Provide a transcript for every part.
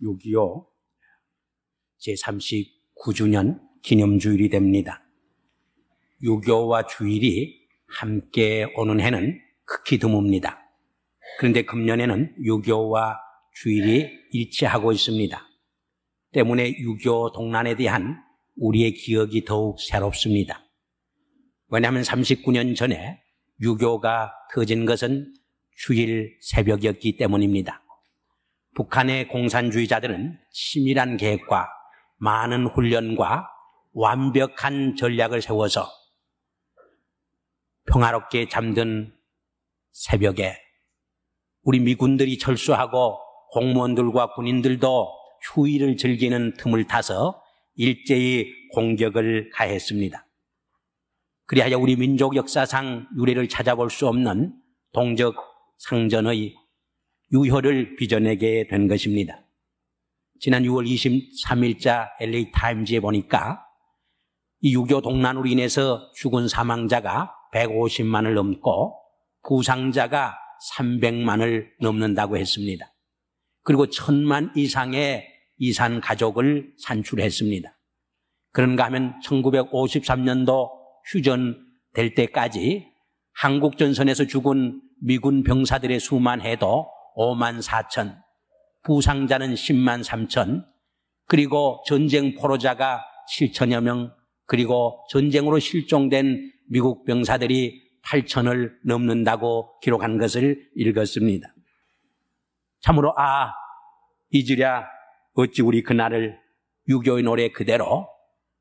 6.25 제39주년 기념주일이 됩니다. 6.25와 주일이 함께 오는 해는 극히 드뭅니다. 그런데 금년에는 6.25와 주일이 일치하고 있습니다. 때문에 6.25 동란에 대한 우리의 기억이 더욱 새롭습니다. 왜냐하면 39년 전에 6.25가 터진 것은 주일 새벽이었기 때문입니다. 북한의 공산주의자들은 치밀한 계획과 많은 훈련과 완벽한 전략을 세워서 평화롭게 잠든 새벽에 우리 미군들이 철수하고 공무원들과 군인들도 휴일을 즐기는 틈을 타서 일제히 공격을 가했습니다. 그리하여 우리 민족 역사상 유례를 찾아볼 수 없는 동적 상전의 유효를 빚어내게 된 것입니다. 지난 6월 23일자 LA 타임즈에 보니까 이 6.25 동란으로 인해서 죽은 사망자가 150만을 넘고 부상자가 300만을 넘는다고 했습니다. 그리고 1000만 이상의 이산 가족을 산출했습니다. 그런가 하면 1953년도 휴전될 때까지 한국 전선에서 죽은 미군 병사들의 수만 해도 5만 4천, 부상자는 10만 3천, 그리고 전쟁 포로자가 7천여 명, 그리고 전쟁으로 실종된 미국 병사들이 8천을 넘는다고 기록한 것을 읽었습니다. 참으로 잊으랴 어찌 우리 그날을 6.25의 노래 그대로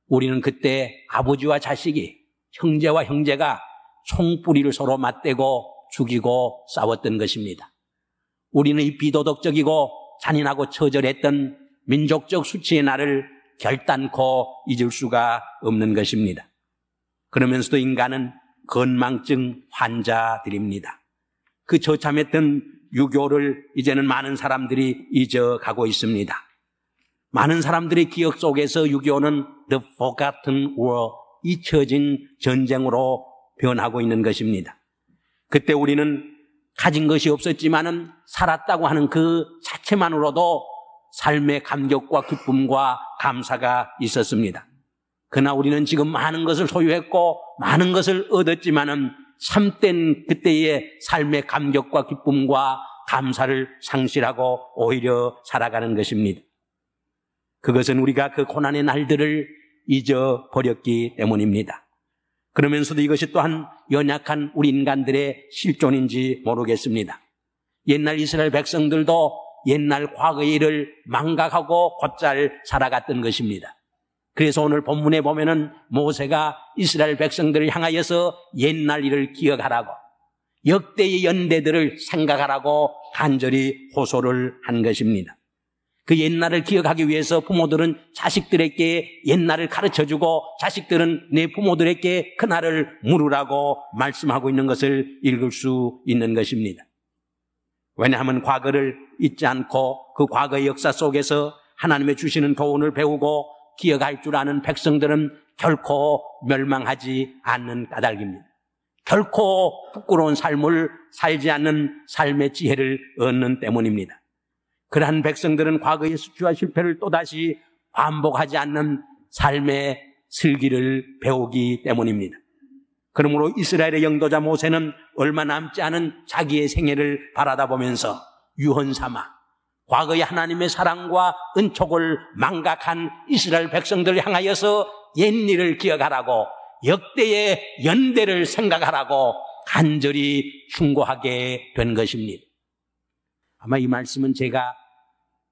우리는 그때 아버지와 자식이 형제와 형제가 총뿌리를 서로 맞대고 죽이고 싸웠던 것입니다. 우리는 이 비도덕적이고 잔인하고 처절했던 민족적 수치의 날을 결단코 잊을 수가 없는 것입니다. 그러면서도 인간은 건망증 환자들입니다. 그 처참했던 6.25를 이제는 많은 사람들이 잊어가고 있습니다. 많은 사람들의 기억 속에서 6.25는 The Forgotten War, 잊혀진 전쟁으로 변하고 있는 것입니다. 그때 우리는 가진 것이 없었지만은 살았다고 하는 그 자체만으로도 삶의 감격과 기쁨과 감사가 있었습니다. 그러나 우리는 지금 많은 것을 소유했고 많은 것을 얻었지만은 참된 그때의 삶의 감격과 기쁨과 감사를 상실하고 오히려 살아가는 것입니다. 그것은 우리가 그 고난의 날들을 잊어버렸기 때문입니다. 그러면서도 이것이 또한 연약한 우리 인간들의 실존인지 모르겠습니다. 옛날 이스라엘 백성들도 옛날 과거의 일을 망각하고 곧잘 살아갔던 것입니다. 그래서 오늘 본문에 보면은 모세가 이스라엘 백성들을 향하여서 옛날 일을 기억하라고, 역대의 연대들을 생각하라고 간절히 호소를 한 것입니다. 그 옛날을 기억하기 위해서 부모들은 자식들에게 옛날을 가르쳐주고 자식들은 내 부모들에게 그날을 물으라고 말씀하고 있는 것을 읽을 수 있는 것입니다. 왜냐하면 과거를 잊지 않고 그 과거의 역사 속에서 하나님의 주시는 교훈을 배우고 기억할 줄 아는 백성들은 결코 멸망하지 않는 까닭입니다. 결코 부끄러운 삶을 살지 않는 삶의 지혜를 얻는 때문입니다. 그러한 백성들은 과거의 수치와 실패를 또다시 반복하지 않는 삶의 슬기를 배우기 때문입니다. 그러므로 이스라엘의 영도자 모세는 얼마 남지 않은 자기의 생애를 바라다 보면서 유언삼아 과거의 하나님의 사랑과 은총을 망각한 이스라엘 백성들을 향하여서 옛일을 기억하라고, 역대의 연대를 생각하라고 간절히 충고하게 된 것입니다. 아마 이 말씀은 제가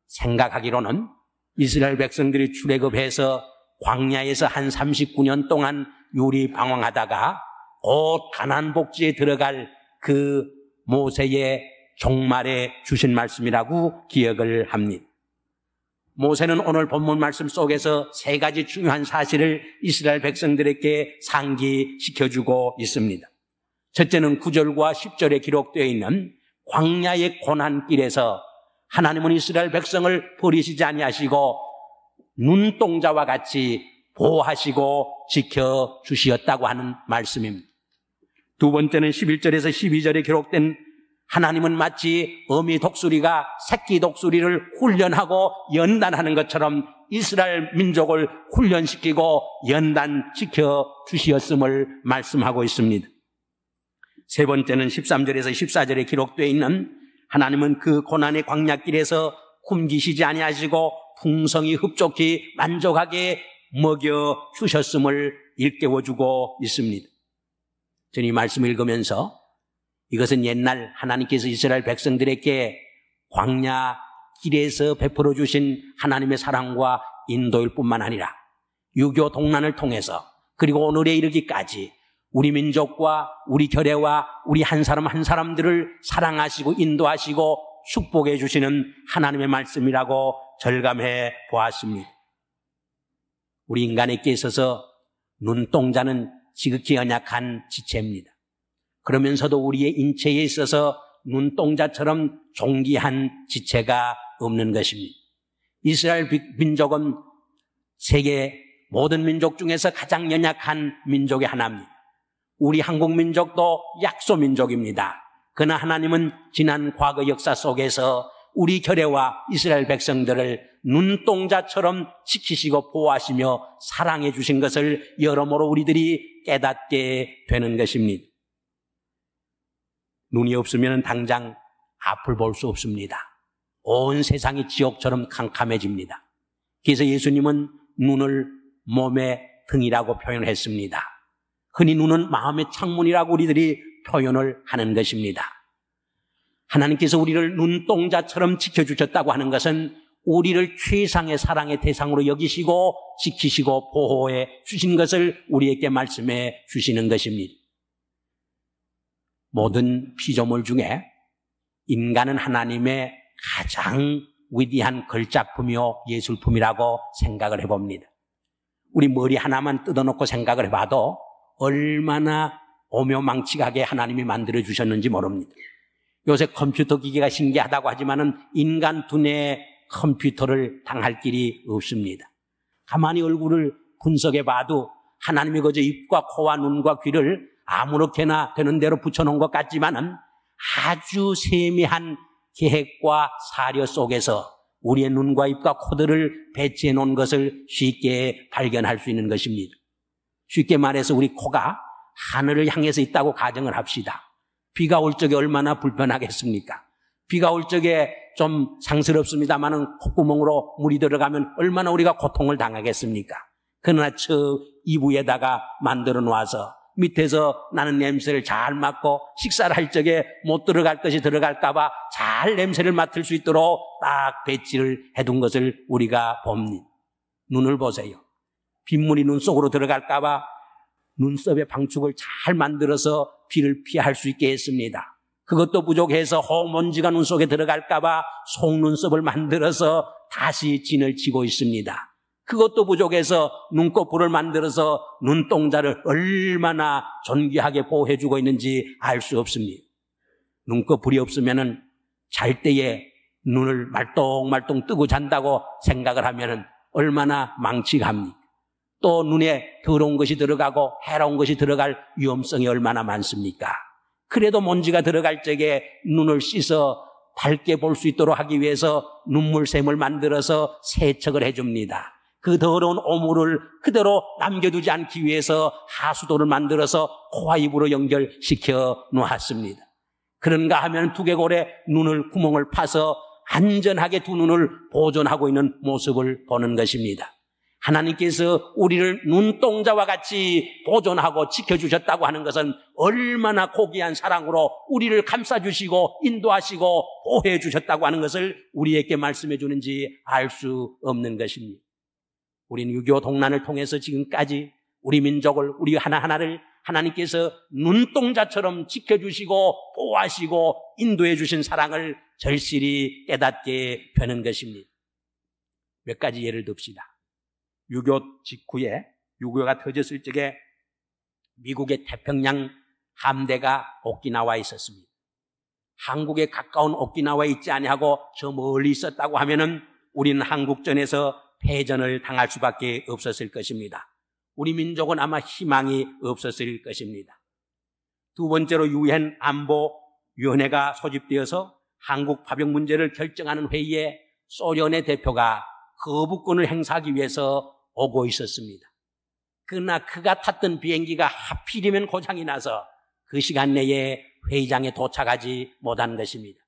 생각하기로는 이스라엘 백성들이 출애굽해서 광야에서 한 39년 동안 요리방황하다가 곧 가나안 복지에 들어갈 그 모세의 종말에 주신 말씀이라고 기억을 합니다. 모세는 오늘 본문 말씀 속에서 세 가지 중요한 사실을 이스라엘 백성들에게 상기시켜주고 있습니다. 첫째는 9절과 10절에 기록되어 있는 광야의 고난길에서 하나님은 이스라엘 백성을 버리시지 아니하시고 눈동자와 같이 보호하시고 지켜주시었다고 하는 말씀입니다. 두 번째는 11절에서 12절에 기록된 하나님은 마치 어미 독수리가 새끼 독수리를 훈련하고 연단하는 것처럼 이스라엘 민족을 훈련시키고 연단시켜 주시었음을 말씀하고 있습니다. 세 번째는 13절에서 14절에 기록되어 있는 하나님은 그 고난의 광야길에서 굶기시지 아니하시고 풍성히 흡족히 만족하게 먹여 주셨음을 일깨워주고 있습니다. 저는 이 말씀을 읽으면서 이것은 옛날 하나님께서 이스라엘 백성들에게 광야 길에서 베풀어 주신 하나님의 사랑과 인도일 뿐만 아니라 유교 동란을 통해서 그리고 오늘에 이르기까지 우리 민족과 우리 결례와 우리 한 사람 한 사람들을 사랑하시고 인도하시고 축복해 주시는 하나님의 말씀이라고 절감해 보았습니다. 우리 인간에게 있어서 눈동자는 지극히 연약한 지체입니다. 그러면서도 우리의 인체에 있어서 눈동자처럼 존귀한 지체가 없는 것입니다. 이스라엘 민족은 세계 모든 민족 중에서 가장 연약한 민족의 하나입니다. 우리 한국 민족도 약소 민족입니다. 그러나 하나님은 지난 과거 역사 속에서 우리 결례와 이스라엘 백성들을 눈동자처럼 지키시고 보호하시며 사랑해 주신 것을 여러모로 우리들이 깨닫게 되는 것입니다. 눈이 없으면 당장 앞을 볼 수 없습니다. 온 세상이 지옥처럼 캄캄해집니다. 그래서 예수님은 눈을 몸의 등이라고 표현했습니다. 흔히 눈은 마음의 창문이라고 우리들이 표현을 하는 것입니다. 하나님께서 우리를 눈동자처럼 지켜주셨다고 하는 것은 우리를 최상의 사랑의 대상으로 여기시고 지키시고 보호해 주신 것을 우리에게 말씀해 주시는 것입니다. 모든 피조물 중에 인간은 하나님의 가장 위대한 걸작품이요 예술품이라고 생각을 해봅니다. 우리 머리 하나만 뜯어놓고 생각을 해봐도 얼마나 오묘망측하게 하나님이 만들어주셨는지 모릅니다. 요새 컴퓨터 기계가 신기하다고 하지만은 인간 두뇌에 컴퓨터를 당할 길이 없습니다. 가만히 얼굴을 분석해봐도 하나님이 그저 입과 코와 눈과 귀를 아무렇게나 되는 대로 붙여놓은 것 같지만은 아주 세미한 계획과 사려 속에서 우리의 눈과 입과 코들을 배치해 놓은 것을 쉽게 발견할 수 있는 것입니다. 쉽게 말해서 우리 코가 하늘을 향해서 있다고 가정을 합시다. 비가 올 적에 얼마나 불편하겠습니까? 비가 올 적에 좀 상스럽습니다만은 콧구멍으로 물이 들어가면 얼마나 우리가 고통을 당하겠습니까? 그러나 저 이부에다가 만들어 놓아서 밑에서 나는 냄새를 잘 맡고 식사를 할 적에 못 들어갈 것이 들어갈까봐 잘 냄새를 맡을 수 있도록 딱 배치를 해둔 것을 우리가 봅니다. 눈을 보세요. 빗물이 눈 속으로 들어갈까봐 눈썹의 방축을 잘 만들어서 비를 피할 수 있게 했습니다. 그것도 부족해서 홍먼지가 눈 속에 들어갈까봐 속눈썹을 만들어서 다시 진을 치고 있습니다. 그것도 부족해서 눈꺼풀을 만들어서 눈동자를 얼마나 존귀하게 보호해주고 있는지 알 수 없습니다. 눈꺼풀이 없으면은 잘 때에 눈을 말똥말똥 뜨고 잔다고 생각을 하면은 얼마나 망측합니까? 또 눈에 더러운 것이 들어가고 해로운 것이 들어갈 위험성이 얼마나 많습니까? 그래도 먼지가 들어갈 적에 눈을 씻어 밝게 볼 수 있도록 하기 위해서 눈물샘을 만들어서 세척을 해줍니다. 그 더러운 오물을 그대로 남겨두지 않기 위해서 하수도를 만들어서 코와 입으로 연결시켜 놓았습니다. 그런가 하면 두개골에 눈을 구멍을 파서 안전하게 두 눈을 보존하고 있는 모습을 보는 것입니다. 하나님께서 우리를 눈동자와 같이 보존하고 지켜주셨다고 하는 것은 얼마나 고귀한 사랑으로 우리를 감싸주시고 인도하시고 보호해 주셨다고 하는 것을 우리에게 말씀해 주는지 알 수 없는 것입니다. 우리는 유교 동란을 통해서 지금까지 우리 민족을, 우리 하나하나를 하나님께서 눈동자처럼 지켜주시고 보호하시고 인도해 주신 사랑을 절실히 깨닫게 되는 것입니다. 몇 가지 예를 듭시다. 유교 직후에 유교가 터졌을 적에 미국의 태평양 함대가 오키나와에 있었습니다. 한국에 가까운 오키나와에 있지 아니하고 저 멀리 있었다고 하면은 우리는 한국전에서 패전을 당할 수밖에 없었을 것입니다. 우리 민족은 아마 희망이 없었을 것입니다. 두 번째로 유엔 안보 위원회가 소집되어서 한국 파병 문제를 결정하는 회의에 소련의 대표가 거부권을 행사하기 위해서 오고 있었습니다. 그러나 그가 탔던 비행기가 하필이면 고장이 나서 그 시간 내에 회의장에 도착하지 못한 것입니다.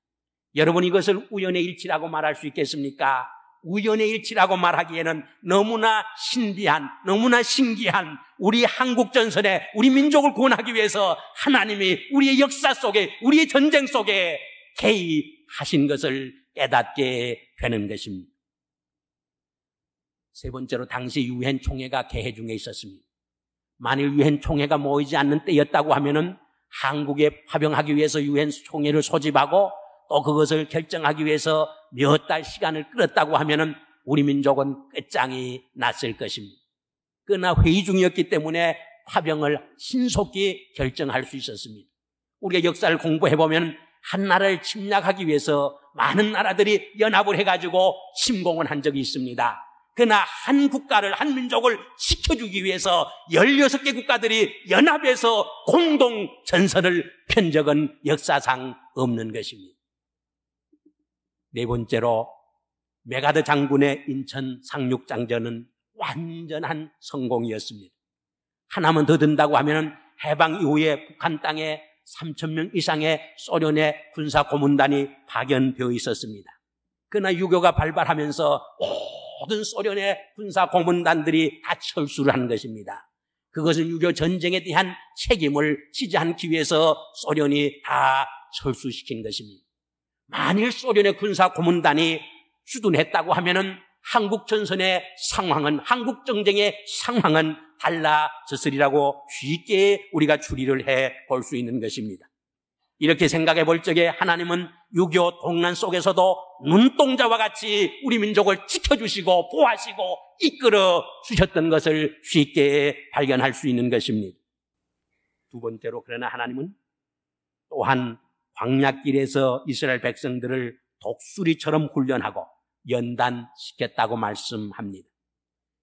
여러분, 이것을 우연의 일치라고 말할 수 있겠습니까? 우연의 일치라고 말하기에는 너무나 신비한, 너무나 신기한 우리 한국 전선에 우리 민족을 구원하기 위해서 하나님이 우리의 역사 속에, 우리의 전쟁 속에 개입하신 것을 깨닫게 되는 것입니다. 세 번째로, 당시 유엔 총회가 개회 중에 있었습니다. 만일 유엔 총회가 모이지 않는 때였다고 하면은 한국에 파병하기 위해서 유엔 총회를 소집하고 또 그것을 결정하기 위해서 몇 달 시간을 끌었다고 하면은 우리 민족은 끝장이 났을 것입니다. 그러나 회의 중이었기 때문에 파병을 신속히 결정할 수 있었습니다. 우리가 역사를 공부해보면 한 나라를 침략하기 위해서 많은 나라들이 연합을 해가지고 침공을 한 적이 있습니다. 그러나 한 국가를, 한 민족을 지켜주기 위해서 16개 국가들이 연합해서 공동 전선을 편 적은 역사상 없는 것입니다. 네 번째로, 메가드 장군의 인천 상륙장전은 완전한 성공이었습니다. 하나만 더 든다고 하면 해방 이후에 북한 땅에 3,000명 이상의 소련의 군사 고문단이 파견되어 있었습니다. 그러나 유교가 발발하면서 모든 소련의 군사 고문단들이 다 철수를 한 것입니다. 그것은 유교 전쟁에 대한 책임을 지지 않기 위해서 소련이 다 철수시킨 것입니다. 만일 소련의 군사 고문단이 주둔했다고 하면은 한국 전선의 상황은, 한국 전쟁의 상황은 달라졌으리라고 쉽게 우리가 추리를 해 볼 수 있는 것입니다. 이렇게 생각해 볼 적에 하나님은 6.25 동란 속에서도 눈동자와 같이 우리 민족을 지켜주시고 보호하시고 이끌어 주셨던 것을 쉽게 발견할 수 있는 것입니다. 두 번째로, 그러나 하나님은 또한 광야길에서 이스라엘 백성들을 독수리처럼 훈련하고 연단시켰다고 말씀합니다.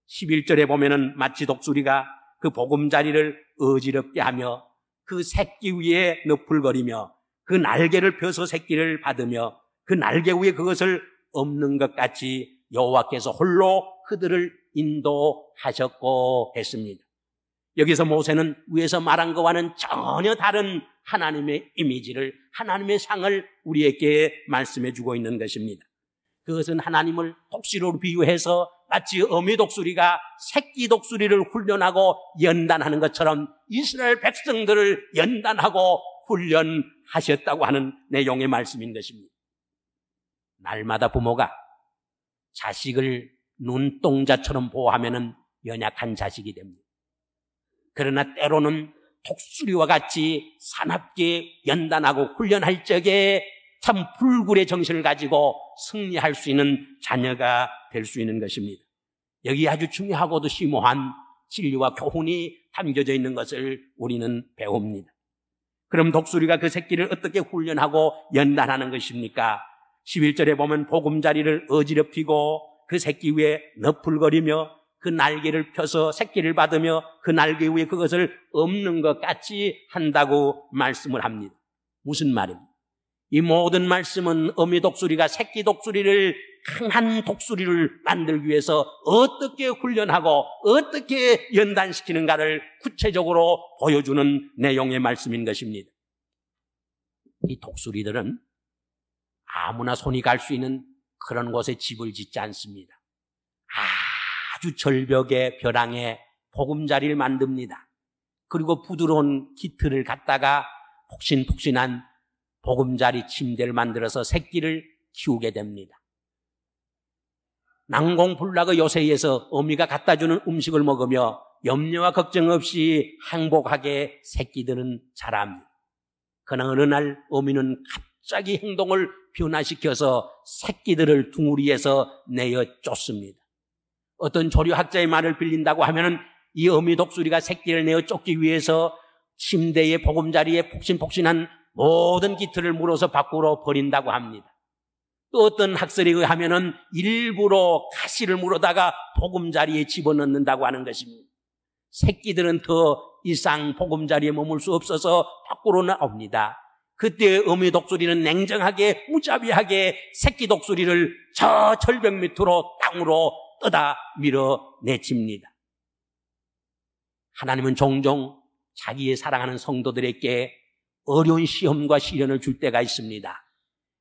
11절에 보면은 마치 독수리가 그 보금자리를 어지럽게 하며 그 새끼 위에 너풀거리며 그 날개를 펴서 새끼를 받으며 그 날개 위에 그것을 엎는 것 같이 여호와께서 홀로 그들을 인도하셨고 했습니다. 여기서 모세는 위에서 말한 것과는 전혀 다른 하나님의 이미지를, 하나님의 상을 우리에게 말씀해 주고 있는 것입니다. 그것은 하나님을 독수리로 비유해서 마치 어미 독수리가 새끼 독수리를 훈련하고 연단하는 것처럼 이스라엘 백성들을 연단하고 훈련하셨다고 하는 내용의 말씀인 것입니다. 날마다 부모가 자식을 눈동자처럼 보호하면 연약한 자식이 됩니다. 그러나 때로는 독수리와 같이 사납게 연단하고 훈련할 적에 참 불굴의 정신을 가지고 승리할 수 있는 자녀가 될 수 있는 것입니다. 여기 아주 중요하고도 심오한 진리와 교훈이 담겨져 있는 것을 우리는 배웁니다. 그럼 독수리가 그 새끼를 어떻게 훈련하고 연단하는 것입니까? 11절에 보면 보금자리를 어지럽히고 그 새끼 위에 너풀거리며 그 날개를 펴서 새끼를 받으며 그 날개 위에 그것을 엎는 것 같이 한다고 말씀을 합니다. 무슨 말입니까? 이 모든 말씀은 어미 독수리가 새끼 독수리를, 강한 독수리를 만들기 위해서 어떻게 훈련하고 어떻게 연단시키는가를 구체적으로 보여주는 내용의 말씀인 것입니다. 이 독수리들은 아무나 손이 갈 수 있는 그런 곳에 집을 짓지 않습니다. 아주 절벽의 벼랑에 보금자리를 만듭니다. 그리고 부드러운 깃털을 갖다가 폭신폭신한 보금자리 침대를 만들어서 새끼를 키우게 됩니다. 난공불락의 요새에서 어미가 갖다주는 음식을 먹으며 염려와 걱정 없이 행복하게 새끼들은 자랍니다. 그러나 어느 날 어미는 갑자기 행동을 변화시켜서 새끼들을 둥우리에서 내어 쫓습니다. 어떤 조류학자의 말을 빌린다고 하면은 이 어미 독수리가 새끼를 내어 쫓기 위해서 침대의 보금자리에 폭신폭신한 모든 깃털을 물어서 밖으로 버린다고 합니다. 또 어떤 학설에 의하면은 일부러 가시를 물어다가 보금자리에 집어넣는다고 하는 것입니다. 새끼들은 더 이상 보금자리에 머물 수 없어서 밖으로 나옵니다. 그때의 어미 독수리는 냉정하게 무자비하게 새끼 독수리를 저 절벽 밑으로 땅으로 떠다 밀어내칩니다. 하나님은 종종 자기의 사랑하는 성도들에게 어려운 시험과 시련을 줄 때가 있습니다.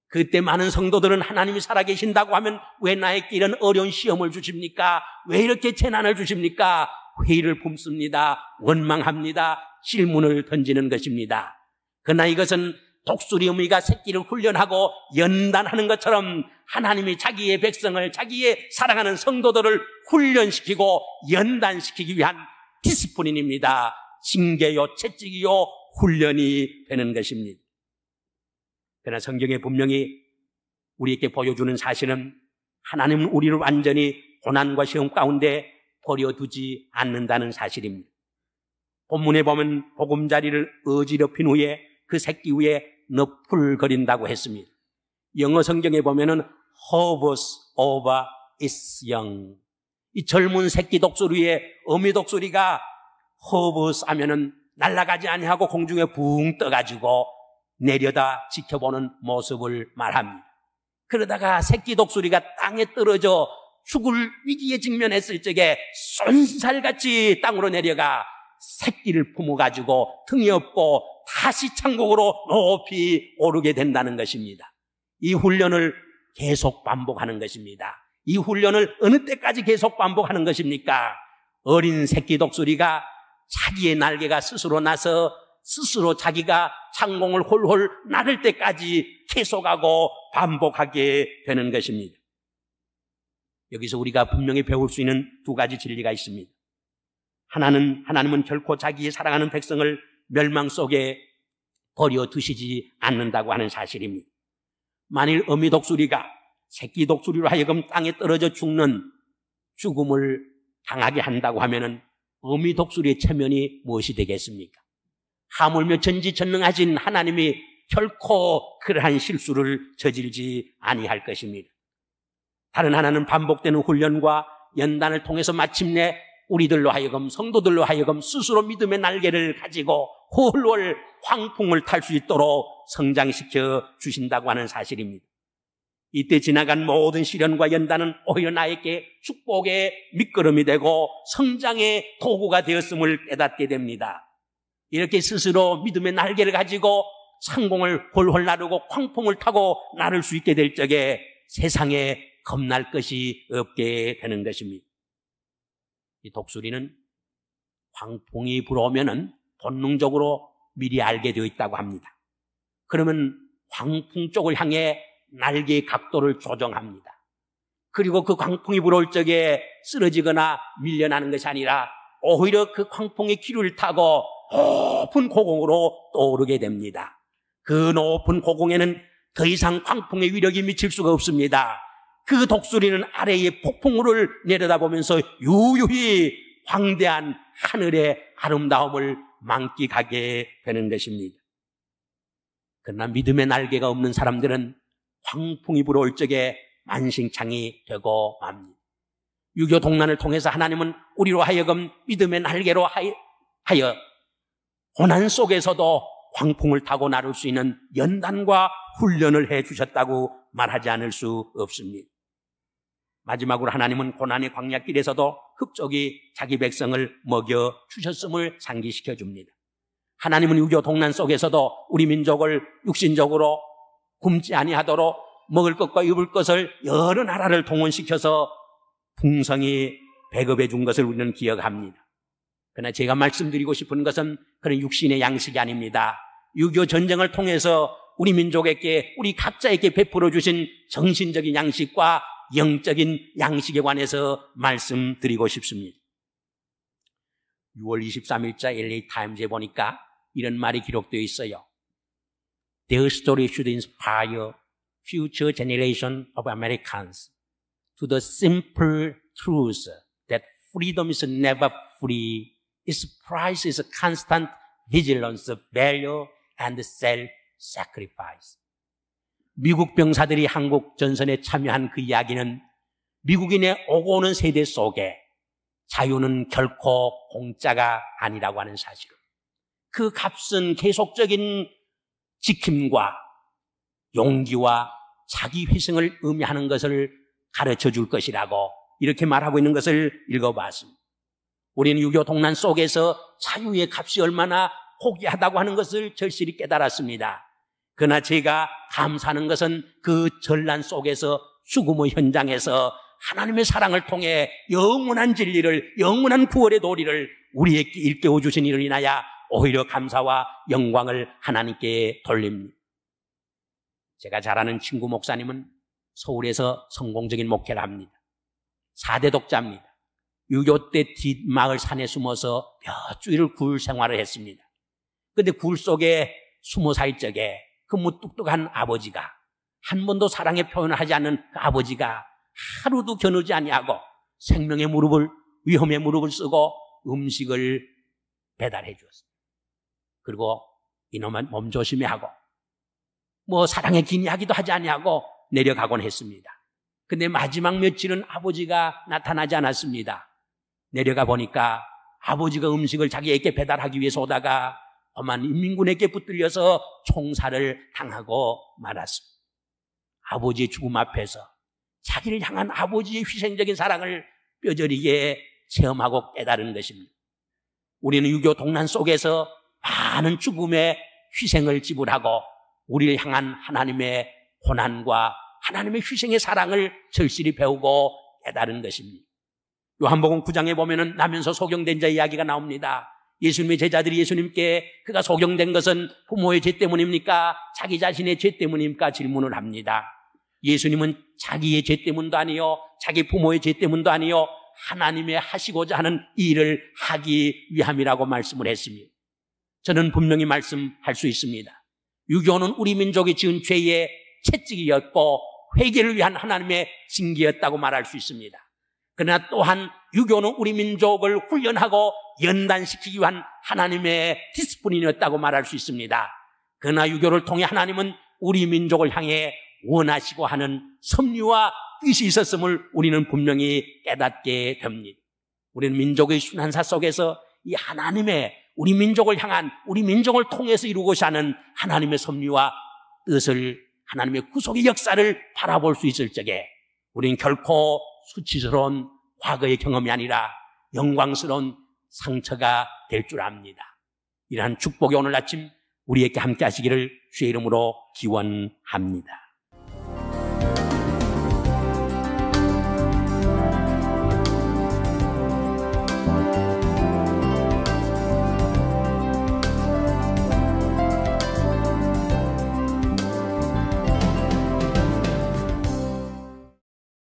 그때 많은 성도들은 하나님이 살아계신다고 하면 왜 나에게 이런 어려운 시험을 주십니까? 왜 이렇게 재난을 주십니까? 회의를 품습니다. 원망합니다. 질문을 던지는 것입니다. 그러나 이것은 독수리 어미가 새끼를 훈련하고 연단하는 것처럼 하나님이 자기의 백성을, 자기의 사랑하는 성도들을 훈련시키고 연단시키기 위한 디스플린입니다. 징계요, 채찍이요, 훈련이 되는 것입니다. 그러나 성경에 분명히 우리에게 보여주는 사실은 하나님은 우리를 완전히 고난과 시험 가운데 버려두지 않는다는 사실입니다. 본문에 보면 보금자리를 어지럽힌 후에 그 새끼 위에 너풀거린다고 했습니다. 영어 성경에 보면은 hovers over its young. 이 젊은 새끼 독수리의 어미 독수리가 hovers 하면은 날아가지 아니하고 공중에 붕 떠가지고 내려다 지켜보는 모습을 말합니다. 그러다가 새끼 독수리가 땅에 떨어져 죽을 위기에 직면했을 적에 쏜살같이 땅으로 내려가 새끼를 품어가지고 등이 없고 다시 천국으로 높이 오르게 된다는 것입니다. 이 훈련을 계속 반복하는 것입니다. 이 훈련을 어느 때까지 계속 반복하는 것입니까? 어린 새끼 독수리가 자기의 날개가 스스로 나서 스스로 자기가 창공을 홀홀 나를 때까지 계속하고 반복하게 되는 것입니다. 여기서 우리가 분명히 배울 수 있는 두 가지 진리가 있습니다. 하나님은 결코 자기의 사랑하는 백성을 멸망 속에 버려두시지 않는다고 하는 사실입니다. 만일 어미 독수리가 새끼 독수리로 하여금 땅에 떨어져 죽는 죽음을 당하게 한다고 하면은 어미 독수리의 체면이 무엇이 되겠습니까? 하물며 전지전능하신 하나님이 결코 그러한 실수를 저질지 아니할 것입니다. 다른 하나는 반복되는 훈련과 연단을 통해서 마침내 우리들로 하여금, 성도들로 하여금 스스로 믿음의 날개를 가지고 홀월 황풍을 탈 수 있도록 성장시켜 주신다고 하는 사실입니다. 이때 지나간 모든 시련과 연단은 오히려 나에게 축복의 밑거름이 되고 성장의 도구가 되었음을 깨닫게 됩니다. 이렇게 스스로 믿음의 날개를 가지고 상공을 홀홀 나르고 황풍을 타고 나를 수 있게 될 적에 세상에 겁날 것이 없게 되는 것입니다. 이 독수리는 황풍이 불어오면은 본능적으로 미리 알게 되어 있다고 합니다. 그러면 황풍 쪽을 향해 날개의 각도를 조정합니다. 그리고 그 광풍이 불어올 적에 쓰러지거나 밀려나는 것이 아니라 오히려 그 광풍의 기류를 타고 높은 고공으로 떠오르게 됩니다. 그 높은 고공에는 더 이상 광풍의 위력이 미칠 수가 없습니다. 그 독수리는 아래의 폭풍우를 내려다보면서 유유히 광대한 하늘의 아름다움을 만끽하게 되는 것입니다. 그러나 믿음의 날개가 없는 사람들은 광풍이 불어올 적에 만신창이 되고 맙니다. 유교 동란을 통해서 하나님은 우리로 하여금 믿음의 날개로 하여 고난 속에서도 광풍을 타고 나를 수 있는 연단과 훈련을 해 주셨다고 말하지 않을 수 없습니다. 마지막으로 하나님은 고난의 광야길에서도 흡족히 자기 백성을 먹여 주셨음을 상기시켜 줍니다. 하나님은 유교 동란 속에서도 우리 민족을 육신적으로 굶지 아니하도록 먹을 것과 입을 것을 여러 나라를 동원시켜서 풍성히 배급해 준 것을 우리는 기억합니다. 그러나 제가 말씀드리고 싶은 것은 그런 육신의 양식이 아닙니다. 6.25 전쟁을 통해서 우리 민족에게, 우리 각자에게 베풀어 주신 정신적인 양식과 영적인 양식에 관해서 말씀드리고 싶습니다. 6월 23일자 LA 타임즈에 보니까 이런 말이 기록되어 있어요. Their story should inspire future generation of Americans to the simple truth that freedom is never free. Its price is constant vigilance, valor, and self-sacrifice. 미국 병사들이 한국 전선에 참여한 그 이야기는 미국인의 오고 오는 세대 속에 자유는 결코 공짜가 아니라고 하는 사실을, 그 값은 계속적인 지킴과 용기와 자기 희생을 의미하는 것을 가르쳐 줄 것이라고 이렇게 말하고 있는 것을 읽어봤습니다. 우리는 유교 동란 속에서 자유의 값이 얼마나 고귀하다고 하는 것을 절실히 깨달았습니다. 그러나 제가 감사하는 것은 그 전란 속에서 죽음의 현장에서 하나님의 사랑을 통해 영원한 진리를, 영원한 구원의 도리를 우리에게 일깨워 주신 일을 인하여 오히려 감사와 영광을 하나님께 돌립니다. 제가 잘 아는 친구 목사님은 서울에서 성공적인 목회를 합니다. 4대 독자입니다. 유교 때 뒷마을 산에 숨어서 몇 주일을 굴 생활을 했습니다. 그런데 굴 속에 숨어 살 적에 그 무뚝뚝한 아버지가, 한 번도 사랑의 표현을 하지 않는 그 아버지가 하루도 겨누지 아니하고 생명의 무릎을, 위험의 무릎을 쓰고 음식을 배달해 주었습니다. 그리고 이놈은 몸 조심히 하고 사랑의 긴 이야기도 하지 아니하고 내려가곤 했습니다. 근데 마지막 며칠은 아버지가 나타나지 않았습니다. 내려가 보니까 아버지가 음식을 자기에게 배달하기 위해서 오다가 엄한 인민군에게 붙들려서 총살을 당하고 말았습니다. 아버지의 죽음 앞에서 자기를 향한 아버지의 희생적인 사랑을 뼈저리게 체험하고 깨달은 것입니다. 우리는 유교 동란 속에서 많은 죽음의 희생을 지불하고 우리를 향한 하나님의 고난과 하나님의 희생의 사랑을 절실히 배우고 깨달은 것입니다. 요한복음 9장에 보면은 나면서 소경된 자 이야기가 나옵니다. 예수님의 제자들이 예수님께 그가 소경된 것은 부모의 죄 때문입니까? 자기 자신의 죄 때문입니까? 질문을 합니다. 예수님은 자기의 죄 때문도 아니요, 자기 부모의 죄 때문도 아니요, 하나님의 하시고자 하는 일을 하기 위함이라고 말씀을 했습니다. 저는 분명히 말씀할 수 있습니다. 유교는 우리 민족이 지은 죄의 채찍이었고 회개를 위한 하나님의 징계였다고 말할 수 있습니다. 그러나 또한 유교는 우리 민족을 훈련하고 연단시키기 위한 하나님의 디스플린이었다고 말할 수 있습니다. 그러나 유교를 통해 하나님은 우리 민족을 향해 원하시고 하는 섭리와 뜻이 있었음을 우리는 분명히 깨닫게 됩니다. 우리는 민족의 순환사 속에서 이 하나님의 우리 민족을 향한, 우리 민족을 통해서 이루고자 하는 하나님의 섭리와 뜻을, 하나님의 구속의 역사를 바라볼 수 있을 적에 우리는 결코 수치스러운 과거의 경험이 아니라 영광스러운 상처가 될 줄 압니다. 이러한 축복이 오늘 아침 우리에게 함께 하시기를 주의 이름으로 기원합니다.